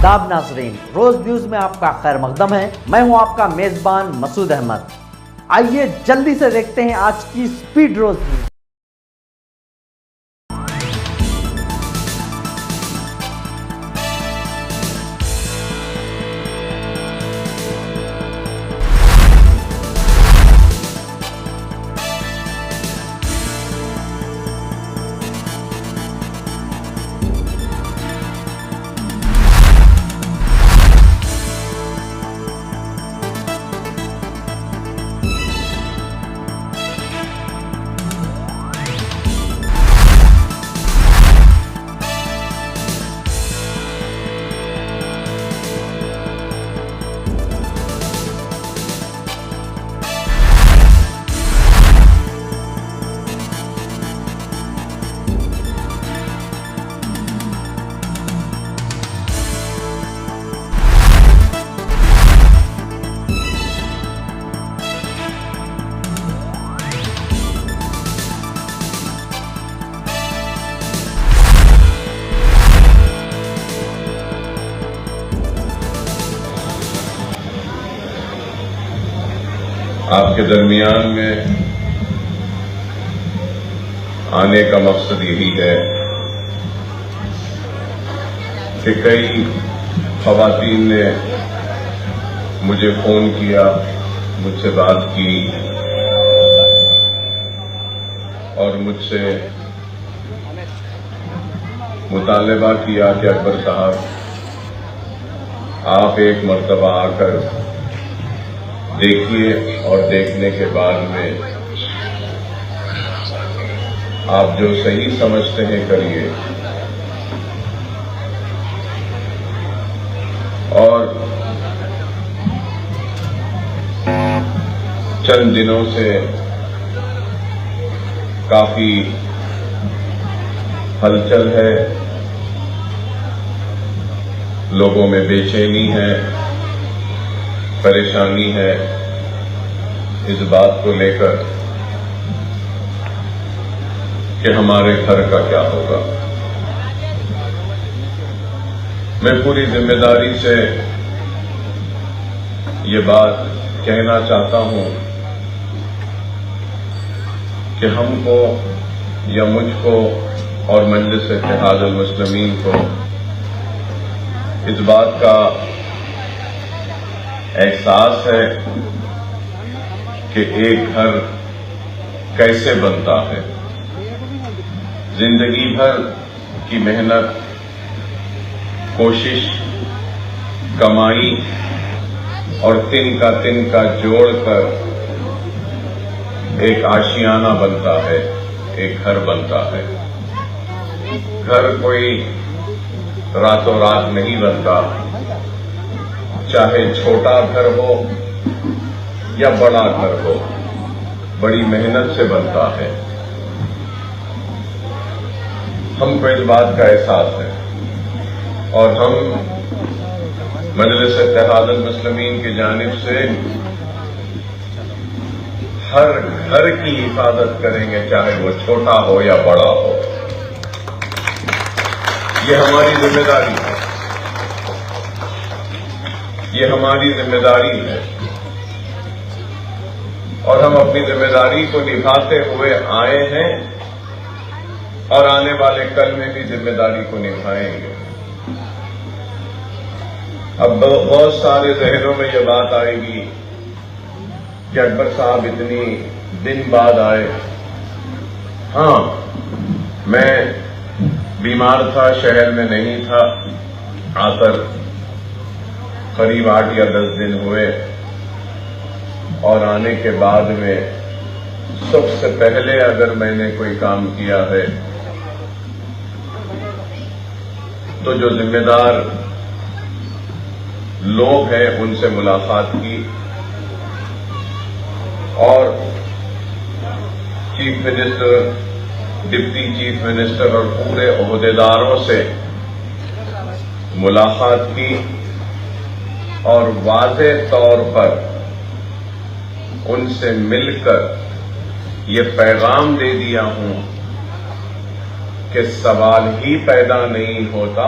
آداب ناظرین، روز نیوز میں آپ کا خیر مقدم ہے۔ میں ہوں آپ کا میزبان مسعود احمد۔ آئیے جلدی سے دیکھتے ہیں آج کی سپیڈ روز نیوز۔ آپ کے درمیان میں آنے کا مقصد یہی ہے کہ کئی خواتین نے مجھے فون کیا، مجھ سے بات کی اور مجھ سے مطالبہ کیا کہ اکبر صاحب آپ ایک مرتبہ آ کر دیکھیے اور دیکھنے کے بعد میں آپ جو صحیح سمجھتے ہیں کریے۔ اور چند دنوں سے کافی ہلچل ہے، لوگوں میں بے چینی ہے، پریشانی ہے اس بات کو لے کر کہ ہمارے گھر کا کیا ہوگا۔ میں پوری ذمہ داری سے یہ بات کہنا چاہتا ہوں کہ ہم کو یا مجھ کو اور مجلس اتحاد المسلمین کو اس بات کا احساس ہے کہ ایک گھر کیسے بنتا ہے۔ زندگی بھر کی محنت، کوشش، کمائی اور تن کا جوڑ کر ایک آشیانہ بنتا ہے، ایک گھر بنتا ہے۔ گھر کوئی راتوں رات نہیں بنتا، چاہے چھوٹا گھر ہو یا بڑا گھر ہو، بڑی محنت سے بنتا ہے۔ ہم کو اس بات کا احساس ہے اور ہم مجلس اتحاد المسلمین کی جانب سے ہر گھر کی حفاظت کریں گے، چاہے وہ چھوٹا ہو یا بڑا ہو۔ یہ ہماری ذمہ داری ہے، یہ ہماری ذمہ داری ہے اور ہم اپنی ذمہ داری کو نبھاتے ہوئے آئے ہیں اور آنے والے کل میں بھی ذمہ داری کو نبھائیں گے۔ اب بہت سارے ذہنوں میں یہ بات آئے گی کہ اکبر صاحب اتنی دن بعد آئے۔ ہاں، میں بیمار تھا، شہر میں نہیں تھا، آ کر قریب 8 یا 10 دن ہوئے اور آنے کے بعد میں سب سے پہلے اگر میں نے کوئی کام کیا ہے تو جو ذمہ دار لوگ ہیں ان سے ملاقات کی اور chief minister, deputy chief minister اور پورے عہدیداروں سے ملاقات کی اور واضح طور پر ان سے مل کر یہ پیغام دے دیا ہوں کہ سوال ہی پیدا نہیں ہوتا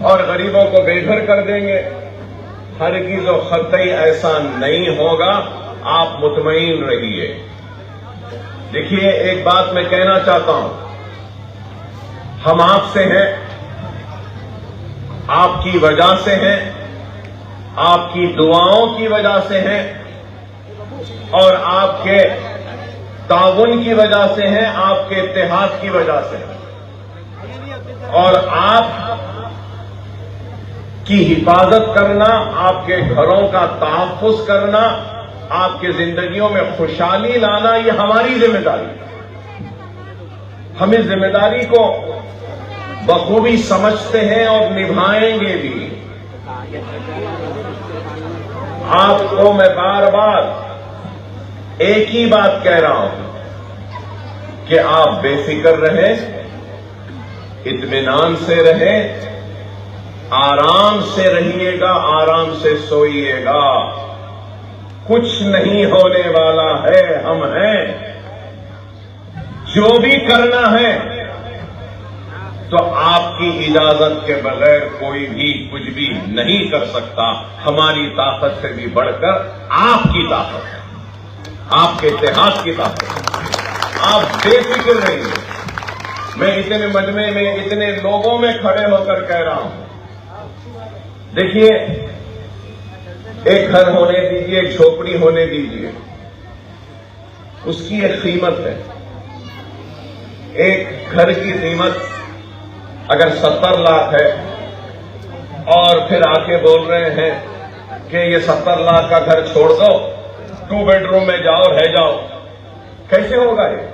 اور غریبوں کو بے گھر کر دیں گے. ہرگز و قطعی ایسا نہیں ہوگا. آپ مطمئن رہیے. دیکھیے ایک بات میں کہنا چاہتا ہوں. ہم آپ سے ہیں, آپ کی وجہ سے ہیں, آپ کی دعاؤں کی وجہ سے ہیں, اور آپ کے تعاون کی وجہ سے ہیں, آپ کے اتحاد کی وجہ سے ہیں. اور آپ کی حفاظت کرنا, آپ کے گھروں کا تحفظ کرنا, آپ کی زندگیوں میں خوشحالی لانا, یہ ہماری ذمہ داری ہے. ہم اس ذمہ داری کو بخوبی سمجھتے ہیں اور نبھائیں گے بھی. آپ کو میں بار بار ایک ہی بات کہہ رہا ہوں کہ آپ بے فکر رہیں, اطمینان سے رہیں, آرام سے رہیے گا, آرام سے سوئیے گا. کچھ نہیں ہونے والا ہے. ہم ہیں. جو بھی کرنا ہے تو آپ کی اجازت کے بغیر کوئی بھی کچھ بھی نہیں کر سکتا. ہماری طاقت سے بھی بڑھ کر آپ کی طاقت ہے, آپ کے اتحاد کی طاقت ہے. آپ بے فکر رہیے. میں اتنے مجمع میں اتنے لوگوں میں کھڑے ہو کر کہہ رہا ہوں, دیکھیے ایک گھر ہونے دیجیے, ایک جھوپڑی ہونے دیجیے, اس کی ایک قیمت ہے. ایک گھر کی قیمت اگر 70 لاکھ ہے اور پھر آ کے بول رہے ہیں کہ یہ 70 لاکھ کا گھر چھوڑ دو, 2 بیڈ روم میں جاؤ, رہ جاؤ, کیسے ہوگا یہ؟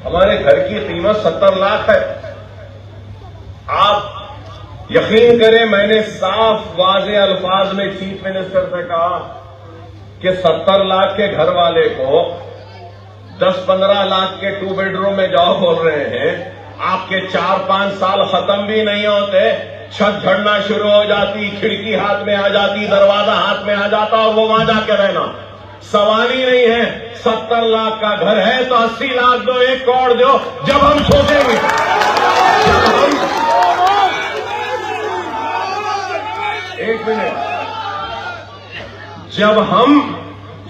ہمارے گھر کی قیمت 70 لاکھ ہے. آپ یقین کریں, میں نے صاف واضح الفاظ میں چیف منسٹر سے کہا کہ 70 لاکھ کے گھر والے کو 10-15 لاکھ کے 2 بیڈ روم میں جاؤ بول رہے ہیں. آپ کے 4-5 سال ختم بھی نہیں ہوتے, چھت جھڑنا شروع ہو جاتی, کھڑکی ہاتھ میں آ جاتی, دروازہ ہاتھ میں آ جاتا, اور وہ وہاں جا کے رہنا. سوال ہی نہیں ہے. 70 لاکھ کا گھر ہے تو 80 لاکھ دو, 1 کروڑ دو. جب ہم سوچیں گے, ایک منٹ, جب ہم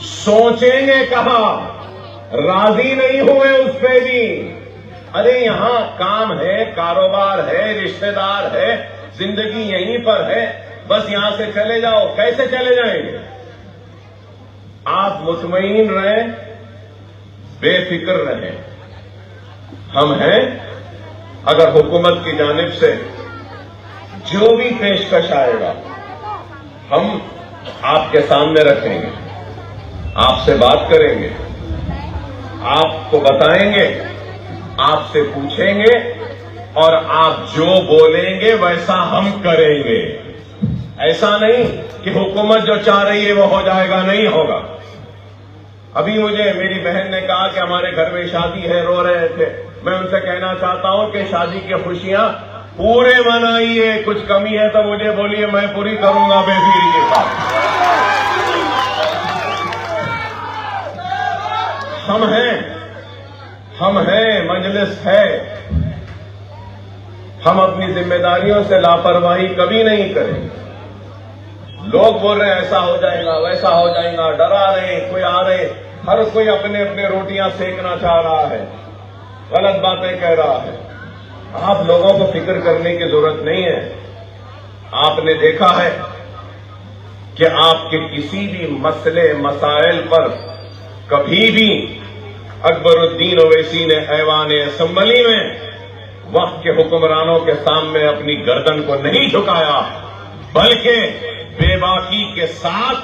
سوچیں گے, کہا راضی نہیں ہوئے اس پہ بھی. ارے یہاں کام ہے, کاروبار ہے, رشتہ دار ہے, زندگی یہیں پر ہے, بس یہاں سے چلے جاؤ. کیسے چلے جائیں گے؟ آپ مطمئن رہیں, بے فکر رہیں. ہم ہیں. اگر حکومت کی جانب سے جو بھی پیشکش آئے گا ہم آپ کے سامنے رکھیں گے, آپ سے بات کریں گے, آپ کو بتائیں گے, آپ سے پوچھیں گے, اور آپ جو بولیں گے ویسا ہم کریں گے. ایسا نہیں کہ حکومت جو چاہ رہی ہے وہ ہو جائے گا, نہیں ہوگا. ابھی مجھے میری بہن نے کہا کہ ہمارے گھر میں شادی ہے, رو رہے تھے. میں ان سے کہنا چاہتا ہوں کہ شادی کی خوشیاں پورے منائیے, کچھ کمی ہے تو مجھے بولیے, میں پوری کروں گا بے فکری کے ساتھ. ہم ہیں, مجلس ہے. ہم اپنی ذمہ داریوں سے لاپرواہی کبھی نہیں کریں. لوگ بول رہے ہیں ایسا ہو جائے گا, ویسا ہو جائے گا, ڈرا رہے, کوئی آ رہے, ہر کوئی اپنے اپنے روٹیاں سیکنا چاہ رہا ہے, غلط باتیں کہہ رہا ہے. آپ لوگوں کو فکر کرنے کی ضرورت نہیں ہے. آپ نے دیکھا ہے کہ آپ کے کسی بھی مسئلے مسائل پر کبھی بھی اکبر الدین اویسی نے ایوان اسمبلی میں وقت کے حکمرانوں کے سامنے اپنی گردن کو نہیں جھکایا, بلکہ بے باکی کے ساتھ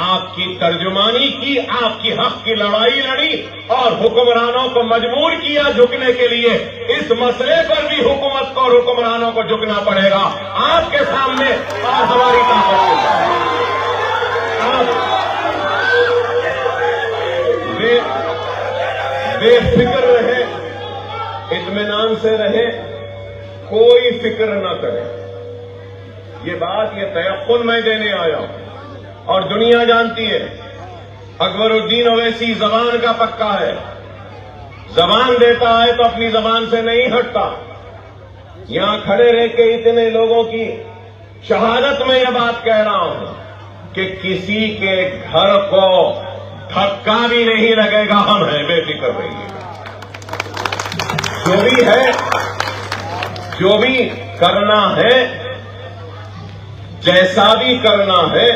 آپ کی ترجمانی کی, آپ کی حق کی لڑائی لڑی, اور حکمرانوں کو مجبور کیا جھکنے کے لیے. اس مسئلے پر بھی حکومت کو اور حکمرانوں کو جھکنا پڑے گا آپ کے سامنے اور ہماری طاقت کے سامنے. بے فکر رہے, اطمینان سے رہے, کوئی فکر نہ کرے. یہ بات, یہ تیقن میں دینے آیا ہوں, اور دنیا جانتی ہے. اکبر الدین اویسی زبان کا پکا ہے, زبان دیتا ہے تو اپنی زبان سے نہیں ہٹتا. یہاں کھڑے رہ کے اتنے لوگوں کی شہادت میں یہ بات کہہ رہا ہوں کہ کسی کے گھر کو دھکا بھی نہیں لگے گا. ہم ہیں، بے فکر رہیے. جو بھی ہے، جو بھی کرنا ہے، جیسا بھی کرنا ہے،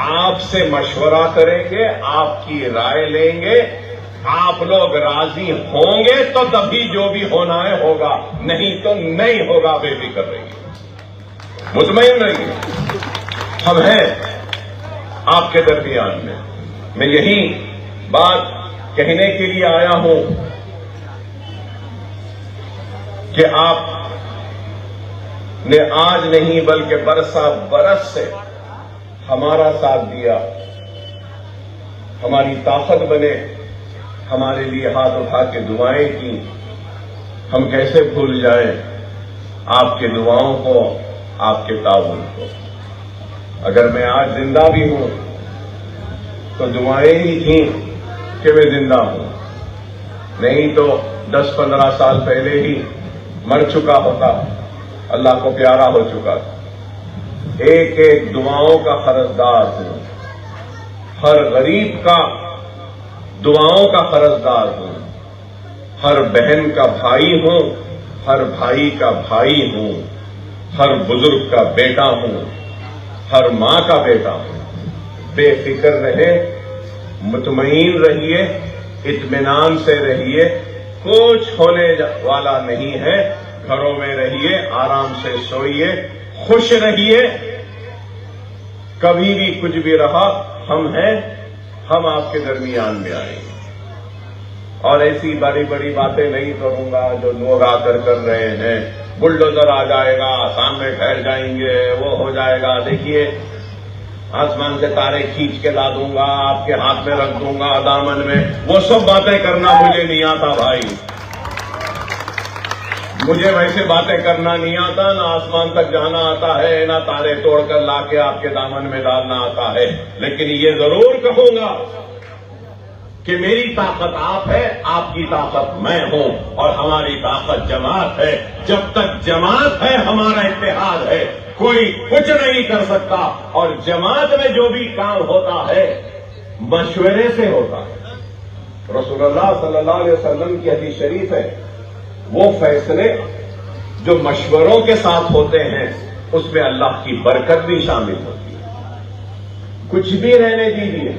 آپ سے مشورہ کریں گے، آپ کی رائے لیں گے. آپ لوگ راضی ہوں گے تو تبھی جو بھی ہونا ہے ہوگا، نہیں تو نہیں ہوگا. بے فکر رہیے، مطمئن رہیے. ہم ہیں آپ کے درمیان میں. میں یہی بات کہنے کے لیے آیا ہوں کہ آپ نے آج نہیں بلکہ برسا برس سے ہمارا ساتھ دیا. ہماری طاقت بنے، ہمارے لیے ہاتھ اٹھا کے دعائیں کی. ہم کیسے بھول جائیں آپ کے دعاؤں کو، آپ کے تعاون کو. اگر میں آج زندہ بھی ہوں تو دعائیں ہی تھیں کہ میں زندہ ہوں، نہیں تو 10-15 سال پہلے ہی مر چکا ہوتا، اللہ کو پیارا ہو چکا تھا. ایک ایک دعاؤں کا قرضدار ہوں، ہر غریب کا دعاؤں کا قرضدار ہوں، ہر بہن کا بھائی ہوں، ہر بھائی کا بھائی ہوں، ہر بزرگ کا بیٹا ہوں، ہر ماں کا بیٹا ہوں. بے فکر رہے، مطمئن رہیے، اطمینان سے رہیے. کچھ ہونے والا نہیں ہے. گھروں میں رہیے، آرام سے سوئیے، خوش رہیے. کبھی بھی کچھ بھی رہا، ہم ہیں، ہم آپ کے درمیان میں آئیں گے. اور ایسی بڑی بڑی باتیں نہیں کروں گا جو لوگ آ کر رہے ہیں. بلڈوزر آ جائے گا، سامنے ٹھہر جائیں گے، وہ ہو جائے گا. دیکھیے، آسمان سے تارے کھینچ کے لا دوں گا، آپ کے ہاتھ میں رکھ دوں گا دامن میں. وہ سب باتیں کرنا مجھے نہیں آتا بھائی. مجھے ویسے باتیں کرنا نہیں آتا. نہ آسمان تک جانا آتا ہے، نہ تارے توڑ کر لا کے آپ کے دامن میں ڈالنا آتا ہے. لیکن یہ ضرور کہوں گا کہ میری طاقت آپ ہے، آپ کی طاقت میں ہوں، اور ہماری طاقت جماعت ہے. جب تک جماعت ہے، ہمارا اتحاد ہے، کوئی کچھ نہیں کر سکتا. اور جماعت میں جو بھی کام ہوتا ہے مشورے سے ہوتا ہے. رسول اللہ صلی اللہ علیہ وسلم کی حدیث شریف ہے، وہ فیصلے جو مشوروں کے ساتھ ہوتے ہیں اس میں اللہ کی برکت بھی شامل ہوتی ہے. کچھ بھی رہنے دیجیے،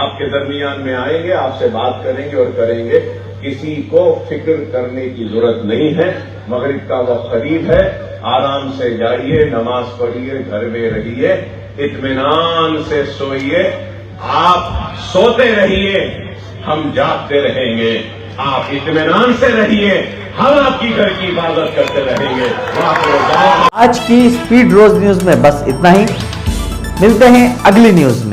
آپ کے درمیان میں آئیں گے، آپ سے بات کریں گے اور کریں گے. کسی کو فکر کرنے کی ضرورت نہیں ہے. مغرب کا وقت قریب ہے، آرام سے جائیے، نماز پڑھیے، گھر میں رہیے، اطمینان سے سوئیے. آپ سوتے رہیے، ہم جاگتے رہیں گے. آپ اطمینان سے رہیے، ہم آپ کی گھر کی حفاظت کرتے رہیں گے. آج کی اسپیڈ روز نیوز میں بس اتنا ہی. ملتے ہیں اگلی نیوز میں.